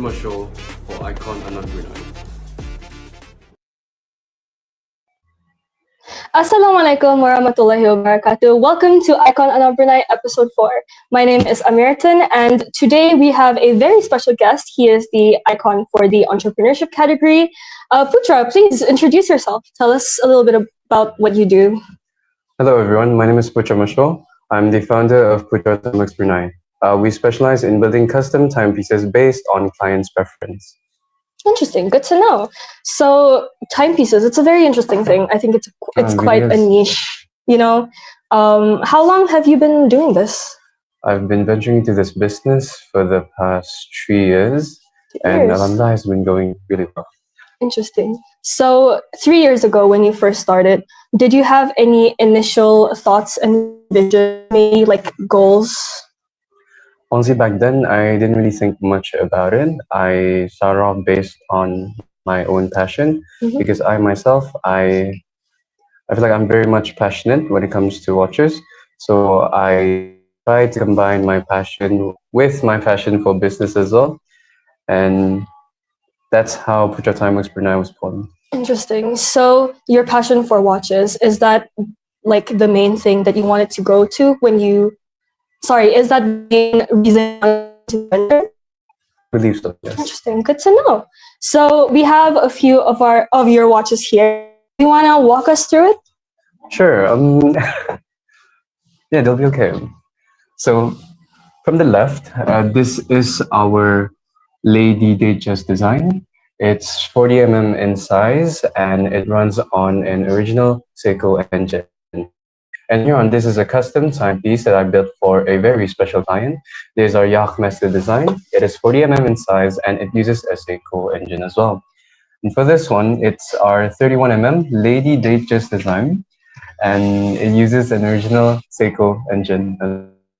Mashor for Ikon Anak Brunei. Assalamualaikum warahmatullahi wabarakatuh. Welcome to Ikon Anak Brunei episode 4. My name is Amiratan and today we have a very special guest. He is the icon for the entrepreneurship category. Putra, please introduce yourself. Tell us a little bit about what you do. Hello everyone, my name is Putra Mashor. I'm the founder of Putra Brunei. We specialize in building custom timepieces based on clients' preference. Interesting, good to know. So timepieces, it's a very interesting thing. I think it's quite a niche, you know. How long have you been doing this? I've been venturing into this business for the past 3 years, and Alhamdulillah has been going really well. Interesting. So 3 years ago when you first started, did you have any initial thoughts and vision, maybe like goals? Honestly, back then, I didn't really think much about it. I started off based on my own passion, because I myself, I feel like I'm very much passionate when it comes to watches. So I tried to combine my passion with my passion for business as well. And that's how Putra Brunei was born. Interesting. So your passion for watches, is that like the main thing that you wanted to go to when you... Sorry, is that the main reason to enter? I believe so, yes. Interesting, good to know. So we have a few of your watches here. Do you want to walk us through it? Sure. Yeah, they'll be okay. So from the left, this is our Lady Datejust design. It's 40 mm in size and it runs on an original 𝐂𝐸𝐤𝐬 engine. And here on, this is a custom timepiece that I built for a very special client. There's our 𝐂𝐸𝐤𝐬 design. It is 40 mm in size and it uses a 𝐂𝐸𝐤𝐬 engine as well. And for this one, it's our 31 mm Lady Datejust design, and it uses an original 𝐂𝐸𝐤𝐬 engine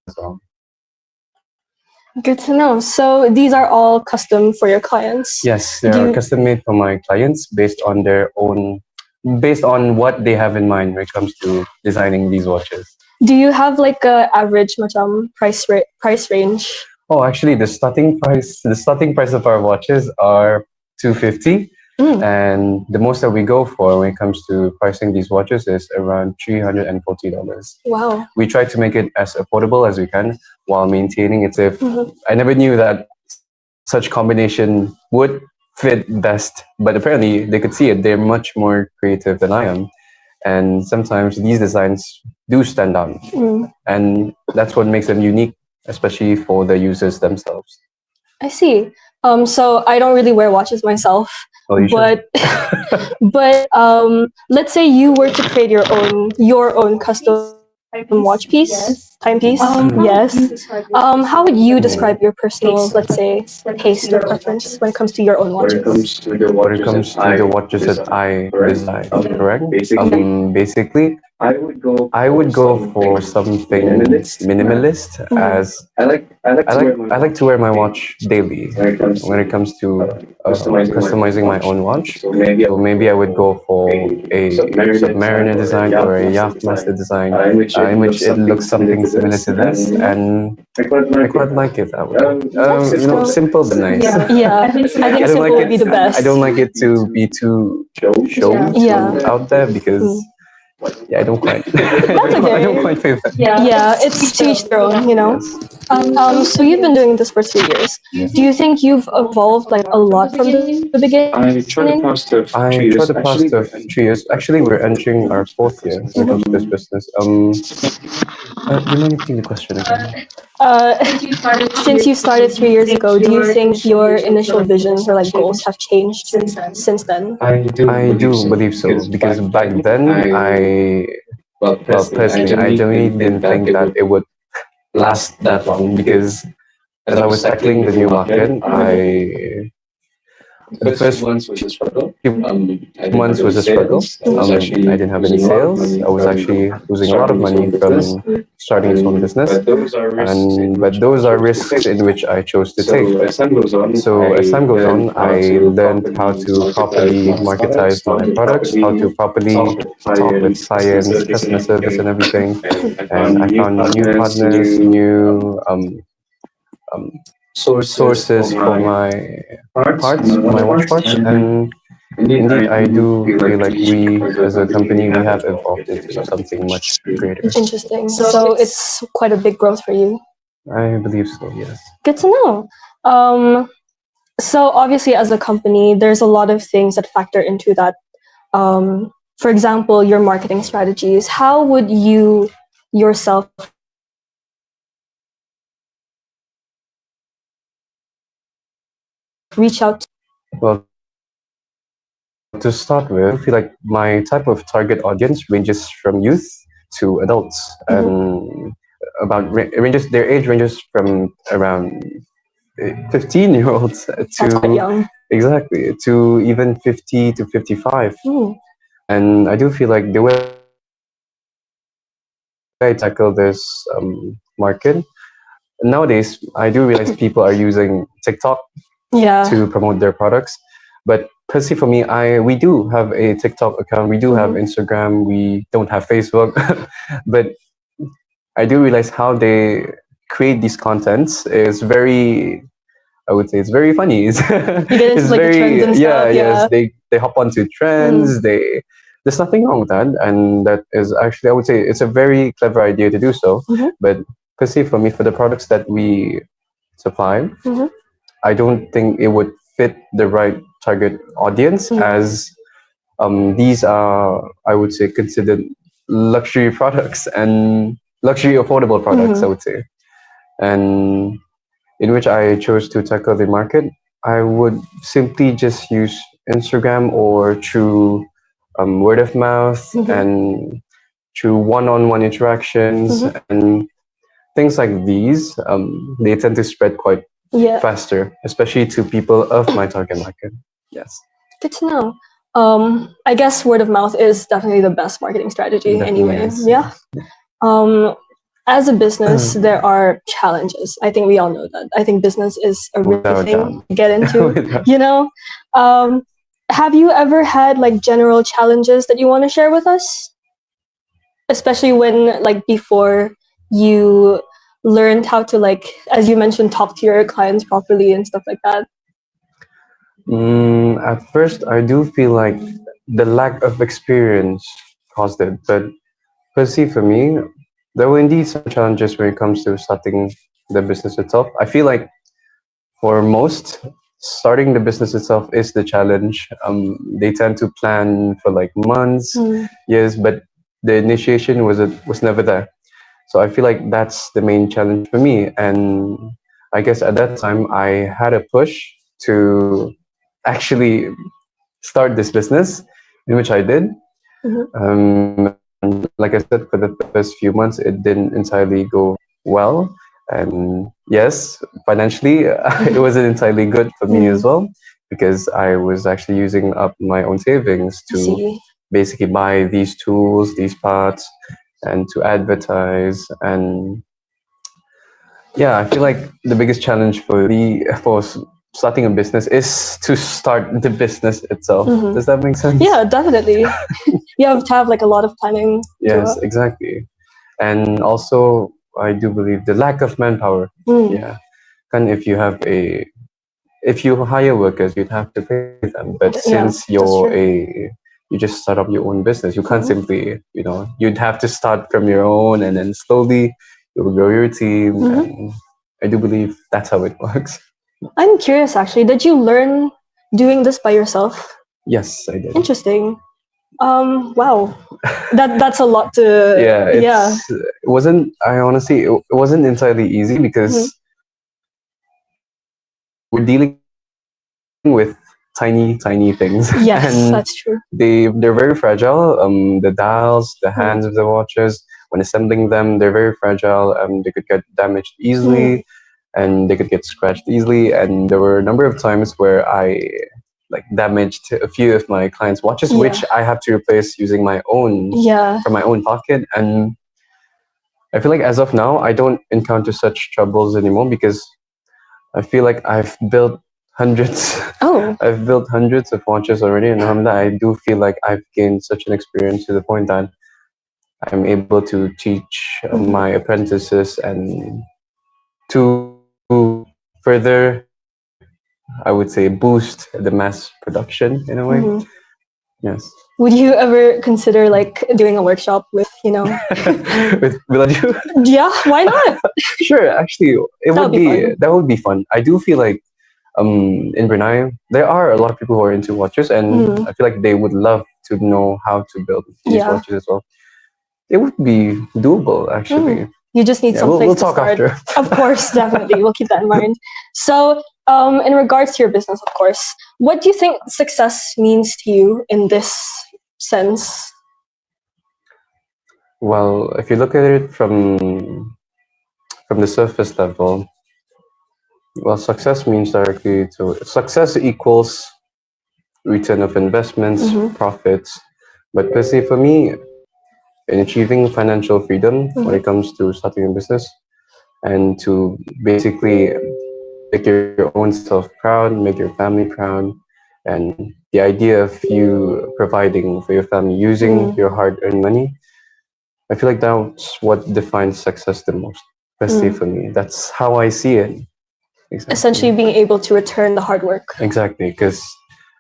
as well. Good to know. So these are all custom for your clients? Yes, they are custom made for my clients based on what they have in mind when it comes to designing these watches. Do you have like a average price range? Oh, actually, the starting price of our watches are $250, and the most that we go for when it comes to pricing these watches is around $340. Wow! We try to make it as affordable as we can while maintaining it safe. I never knew that such combination would fit best, but apparently they could see it. They're much more creative than I am, and sometimes these designs do stand out, and that's what makes them unique, especially for the users themselves. I see. So I don't really wear watches myself, but let's say you were to create your own custom watch piece, timepiece. Yes. How would you describe your personal, let's say, taste or preference when it comes to your own watches? When it comes to the watches that I design, correct? Basically, I would go for something minimalist, as I like to wear my watch daily when it comes to customizing my own watch. So maybe I would go for a Submariner design or a 𝐂𝐸𝐤𝐬 design, in which it looks something similar to this, and I quite like it that way. Simple but nice. Yeah, I think simple would be the best. I don't like it to be too showy out there, because I don't quite. That's okay. I don't quite feel that. Yeah, it's to each their own, you know. So you've been doing this for 3 years. Do you think you've evolved like a lot from the beginning? I tried the past of 3 years. Actually, we're entering our 4th year when it comes to this business. Do you mind repeating the question again? Since you started 3 years ago, do you think your initial visions or like goals have changed since then? I do believe so, because back then personally, I generally didn't think that it would last that long, because as I was tackling the new market, the first few months was a struggle. I didn't have any sales. I was actually losing a lot of money from starting this own business, but those are risks in which I chose to take. So as time goes on, I learned how to properly marketize my products, how to properly talk with clients, customer service and everything, and I found new partners, new sources for my parts, for my watch parts, and indeed, I do feel like we, as a company, we have evolved into something much greater. Interesting. So it's quite a big growth for you. I believe so, yes. Good to know. So obviously, as a company, there's a lot of things that factor into that. For example, your marketing strategies. How would you yourself reach out? Well, to start with, I feel like my type of target audience ranges from youth to adults, and ranges their age ranges from around 15-year-olds That's quite young. exactly to even 50 to 55. And I do feel like the way I tackle this market nowadays, I do realize people are using TikTok to promote their products. But personally, for me, we do have a TikTok account, we do have Instagram, we don't have Facebook, but I do realize how they create these contents is very, I would say it's very funny. It's like very, the trends and stuff, yes. They hop onto trends. There's nothing wrong with that, and that is actually, I would say, it's a very clever idea to do so. But personally, for me, for the products that we supply, I don't think it would fit the right target audience, as these are, I would say, considered luxury products and luxury affordable products, I would say, and in which I chose to tackle the market. I would simply just use Instagram or through word of mouth and through one-on-one interactions and things like these. They tend to spread quite faster, especially to people of my target market. Yes. Good to know. I guess word of mouth is definitely the best marketing strategy anyway. Yeah. As a business, there are challenges. I think we all know that. I think business is a real thing to get into, you know? Have you ever had like general challenges that you want to share with us? Especially when like before you learned how to, like, as you mentioned, talk to your clients properly and stuff like that? At first, I do feel like the lack of experience caused it, but personally for me, there were indeed some challenges when it comes to starting the business itself. I feel like for most, starting the business itself is the challenge. They tend to plan for like months, years, but the initiation was never there. So I feel like that's the main challenge for me. And I guess at that time, I had a push to actually start this business, in which I did. Like I said, for the first few months, it didn't entirely go well. And yes, financially, it wasn't entirely good for me as well, because I was actually using up my own savings to basically buy these tools, these parts, and to advertise. And yeah, I feel like the biggest challenge for starting a business is to start the business itself. Does that make sense? Yeah, definitely. You have to have like a lot of planning. Yes, exactly. And also, I do believe the lack of manpower. Yeah, and if you hire workers, you'd have to pay them. But since you just start up your own business, you can't simply, you'd have to start from your own, and then slowly you'll grow your team. And I do believe that's how it works. I'm curious, actually. Did you learn doing this by yourself? Yes, I did. Interesting. Wow. That's a lot to... It wasn't, I honestly, it wasn't entirely easy, because we're dealing with tiny things. Yes, and that's true. They're very fragile. The dials, the hands of the watches, when assembling them, they're very fragile. They could get damaged easily, and they could get scratched easily. And there were a number of times where I damaged a few of my clients' watches, which I have to replace using my own from my own pocket. And I feel like as of now, I don't encounter such troubles anymore, because I feel like I've built hundreds. I've built hundreds of watches already, and I do feel like I've gained such an experience to the point that I'm able to teach my apprentices and to further, I would say, boost the mass production in a way. Mhm. Yes. Would you ever consider like doing a workshop with, With Vil-laju? yeah, why not? Sure, actually, that would be fun. I do feel like in Brunei there are a lot of people who are into watches, and Mhm. I feel like they would love to know how to build these Yeah. watches as well. It would be doable, actually. You just need Yeah, some place we'll to talk start. after. Of course, definitely. We'll keep that in mind. So, in regards to your business, of course, what do you think success means to you in this sense? Well, if you look at it from the surface level, well, success means directly to success equals return of investments, Mhm. profits. But personally, for me, in achieving financial freedom when it comes to starting a business and to basically make your own self proud, make your family proud, and the idea of you providing for your family using your hard-earned money, I feel like that's what defines success the most, especially for me. That's how I see it. Exactly. Essentially, being able to return the hard work. Exactly, because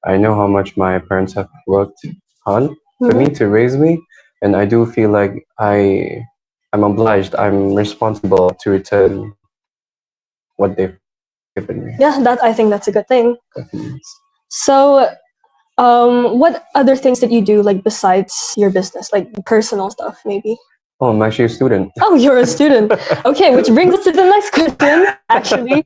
I know how much my parents have worked hard for me to raise me, and I do feel like I'm obliged, I'm responsible to return what they've given me. Yeah, I think that's a good thing. Definitely. So, what other things did you do like besides your business, like personal stuff, maybe? Oh, I'm actually a student. Oh, you're a student. Okay, which brings us to the next question. Actually,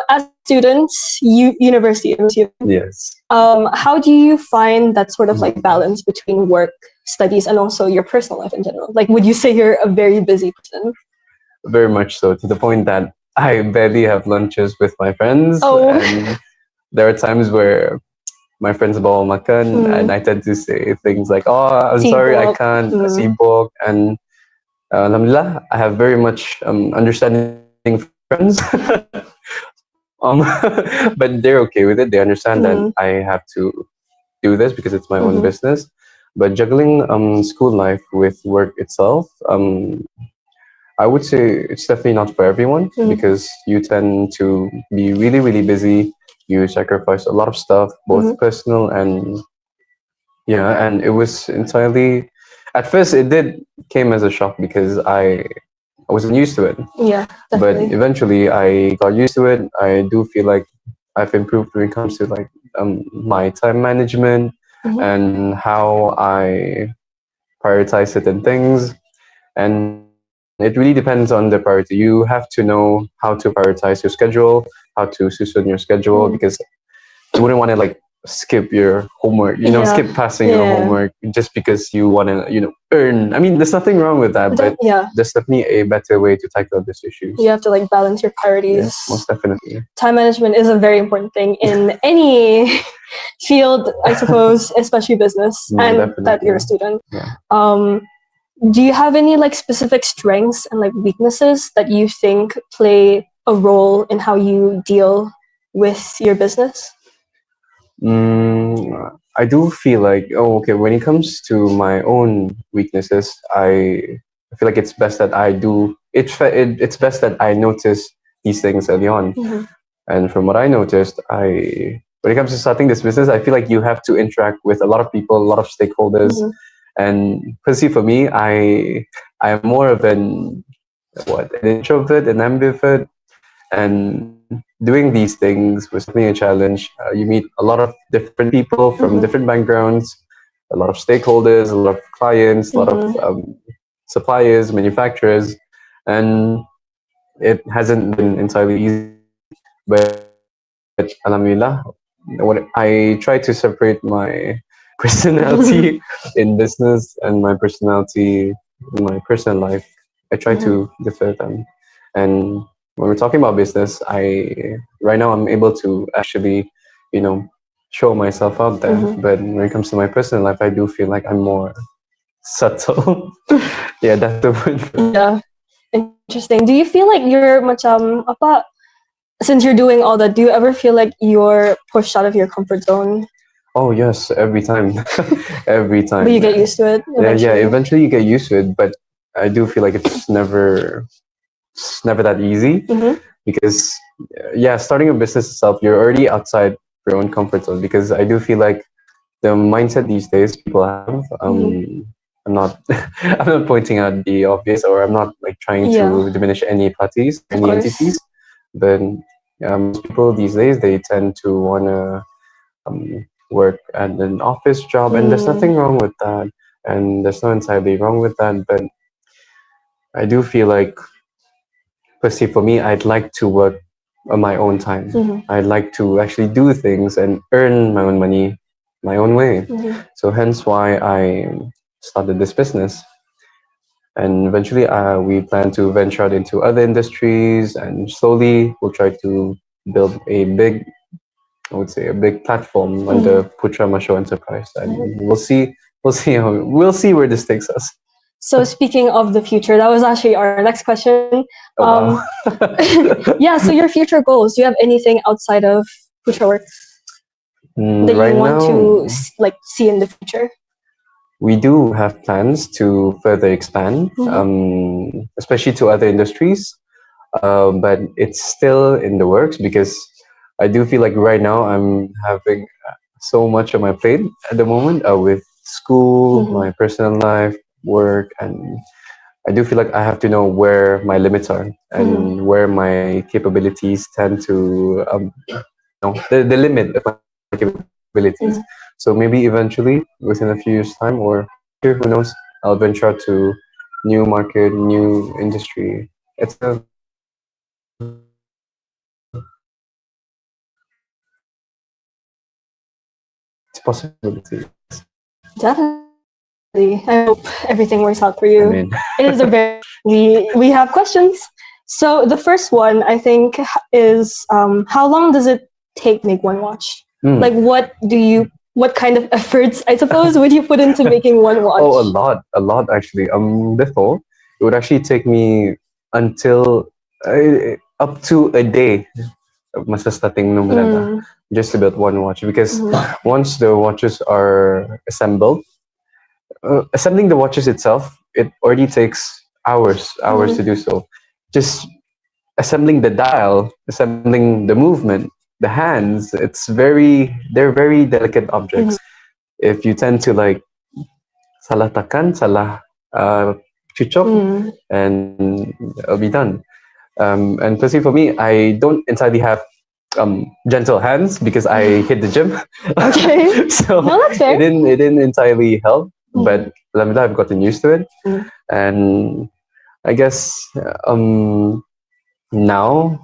as students, university, Yes. how do you find that sort of like balance between work, studies, and also your personal life in general? Like, would you say you're a very busy person? Very much so, to the point that I barely have lunches with my friends. Oh. And there are times where my friends bawa makan, and I tend to say things like, "Oh, I'm sorry, I can't." Sibuk, and alhamdulillah, I have very much understanding friends. But they're okay with it. They understand that I have to do this because it's my own business. But juggling school life with work itself, I would say it's definitely not for everyone because you tend to be really, really busy. You sacrifice a lot of stuff, both personal and and it was entirely. At first, it did came as a shock because I wasn't used to it. Yeah, definitely. But eventually, I got used to it. I do feel like I've improved when it comes to like my time management and how I prioritize certain things. And it really depends on the priority. You have to know how to prioritize your schedule, how to suit your schedule, because you wouldn't want to like skip your homework, skip passing your homework just because you want to, earn. I mean, there's nothing wrong with that, but there's definitely a better way to tackle this issue. You have to like balance your priorities. Yes, most definitely. Time management is a very important thing in any field, I suppose, especially business, and definitely. that you're a student. Yeah. Do you have any like specific strengths and like weaknesses that you think play a role in how you deal with your business? I do feel like, when it comes to my own weaknesses, I feel like it's best that I do, it's best that I notice these things early on. And from what I noticed, when it comes to starting this business, I feel like you have to interact with a lot of people, a lot of stakeholders. And personally for me, I'm more of an introvert, an ambivert, and doing these things was definitely a challenge. You meet a lot of different people from different backgrounds, a lot of stakeholders, a lot of clients, a lot of suppliers, manufacturers, and it hasn't been entirely easy. But alhamdulillah, I try to separate my personality in business and my personality in my personal life. I try to differ them. And when we're talking about business, right now I'm able to actually, show myself out there. But when it comes to my personal life, I do feel like I'm more subtle. Yeah, that's the word. Yeah, interesting. Do you feel like you're since you're doing all that, do you ever feel like you're pushed out of your comfort zone? Oh yes, every time. Every time. But you get used to it eventually. Yeah, eventually you get used to it, but I do feel like it's never that easy because yeah, starting a business itself, you're already outside your own comfort zone, because I do feel like the mindset these days people have. I'm not I'm not pointing out the obvious, or I'm not like trying Yeah, to diminish any parties, of any course. entities, but most people these days, they tend to wanna work at an office job, and there's Mm, nothing wrong with that, and there's no entirely wrong with that. But I do feel like, personally, for me, I'd like to work on my own time. mhm, I'd like to actually do things and earn my own money my own way. mhm, So hence why I started this business. And eventually, we plan to venture out into other industries, and slowly we'll try to build a big, I would say, a big platform mhm. under Putra Mashor Enterprise. And we'll see where this takes us. So speaking of the future, that was actually our next question. Oh Um, wow! yeah, so your future goals. Do you have anything outside of Putra work that you Right want to now, like see in the future? we do have plans to further expand, Mhm. especially to other industries. But it's still in the works, because I do feel like right now I'm having so much on my plate at the moment, with school, Mhm. my personal life, work, and I do feel like I have to know where my limits are Mhm. and where my capabilities tend to, the limit of my capabilities. Mhm. So maybe eventually, within a few years' time, or here, who knows, I'll venture out to new market, new industry. It's a possibility. Definitely. I hope everything works out for I you. mean, It is a very we have questions. So the first one I think is how long does it take to make one watch? Like hmm. what kind of efforts I suppose would you put into making one watch? Oh, a lot actually. Before, it would actually take me until up to a day. Masa starting nung talaga, Mm, just to build one watch, because mhm, once the watches are assembled, assembling the watches itself, it already takes hours to mhm, do so. Just assembling the dial, assembling the movement, the hands, they're very delicate mhm, objects. If you tend to like salah takan, salah uh, cucok, mm. and it'll be done. And personally for me, I don't entirely have gentle hands, because I hit the gym. Okay. So No, that's fair. it didn't entirely help, Mhm, but alhamdulillah, I've gotten used to it. mhm, And I guess now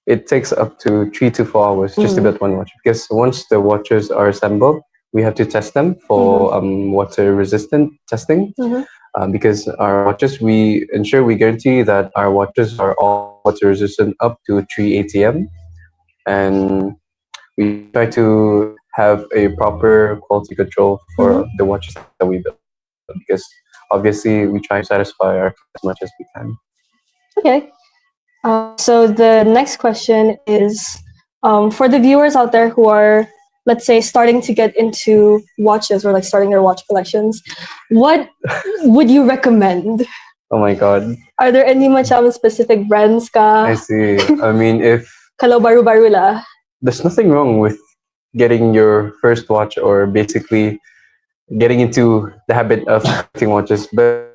it takes up to 3 to 4 hours just to mhm, build one watch, because once the watches are assembled, we have to test them mhm, for water resistant testing. mhm, Because our watches, we ensure, we guarantee that our watches are all water resistant up to 3 atm, and we try to have a proper quality control mhm. for the watches that we build, because obviously we try to satisfy our clients as much as we can. Okay. So the next question is for the viewers out there who are, let's say, starting to get into watches or like starting their watch collections, what would you recommend? Oh my god, Are there any macam specific brands I ka? see. I mean, if Kalau baru-baru lah. there's nothing wrong with getting your first watch, or basically getting into the habit of collecting watches, but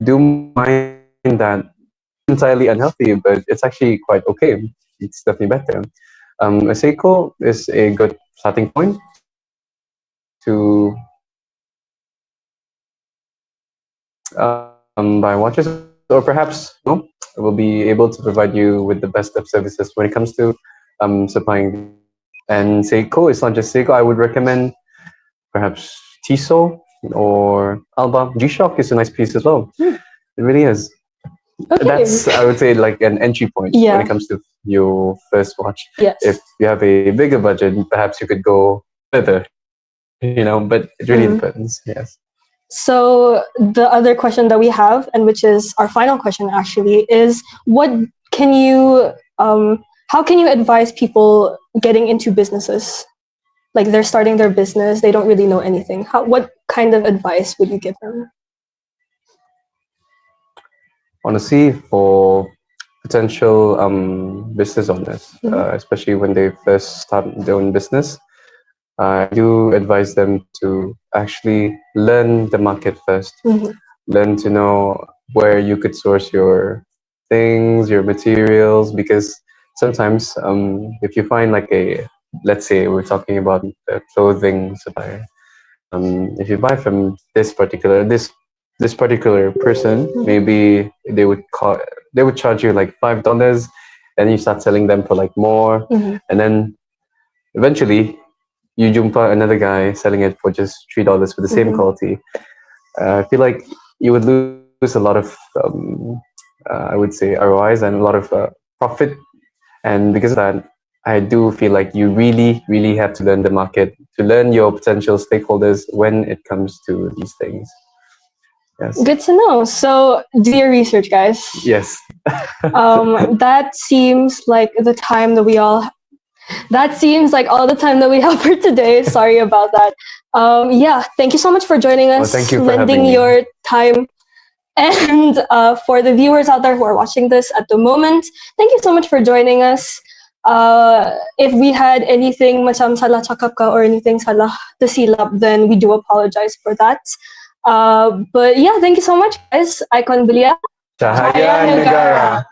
do mind that entirely unhealthy, but it's actually quite okay. It's definitely better. A Seiko is a good starting point to buy watches, or perhaps will be able to provide you with the best of services when it comes to supplying. And Seiko, it's not just Seiko. I would recommend perhaps Tissot or Alba. G-Shock is a nice piece as well. Hmm. It really is. Okay. That's, I would say, like an entry point when it Yeah. comes to your first watch. Yes. If you have a bigger budget, perhaps you could go further, but it really Mhm. depends. Yes. So the other question that we have, and which is our final question actually, is what can you how can you advise people getting into businesses? Like they're starting their business, they don't really know anything. What kind of advice would you give them? want to see for potential business owners, especially when they first start their own business. I do advise them to actually learn the market first, learn to know where you could source your things, your materials, because sometimes if you find like let's say we're talking about a clothing supplier, if you buy from this particular person, maybe they would charge you like $5, and you start selling them for like more, and then eventually you jumpa another guy selling it for just $3 for the same quality. I feel like you would lose a lot of I would say ROIs and a lot of profit, and because of that, I do feel like you really have to learn the market, to learn your potential stakeholders when it comes to these things. Yes. Good to know. So do your research, guys. Yes. That seems like all the time that we have for today. Sorry about that. Yeah, thank you so much for joining us, thank you for lending having me. your time. And for the viewers out there who are watching this at the moment, thank you so much for joining us. If we had anything macam salah cakap ka or anything salah tersilap, then we do apologize for that. But yeah, thank you so much, guys. Icon Belia. Cahaya Negara.